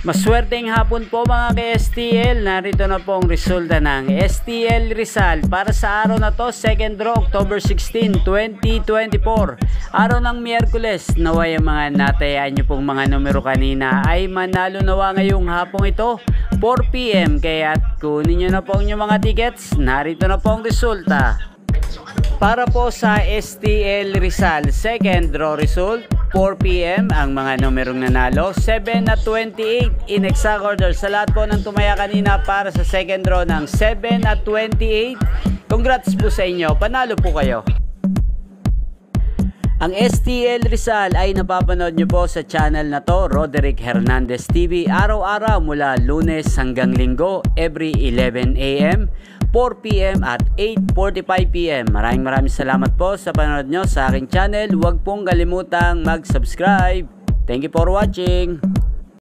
Maswerteng hapon po mga ka-STL. Narito na po ang resulta ng STL Rizal para sa araw na to, second draw, October 16, 2024. Araw ng Miyerkules. Naway ang mga natayaan nyo pong mga numero kanina ay manalo nawa ngayong hapong ito, 4 PM. Kaya kunin nyo na po ang inyong mga tickets. Narito na po ang resulta. Para po sa STL Rizal, second draw result, 4 PM ang mga numerong nanalo, 7 at 28 in exact order. Sa lahat po ng tumaya kanina para sa second draw ng 7 at 28, congrats po sa inyo, panalo po kayo. Ang STL Rizal ay napapanood nyo po sa channel na to, Roderick Hernandez TV, araw-araw mula Lunes hanggang Linggo, every 11 AM, 4 PM at 8:45 PM. Maraming salamat po sa panonood nyo sa aking channel. Huwag pong kalimutang mag-subscribe. Thank you for watching.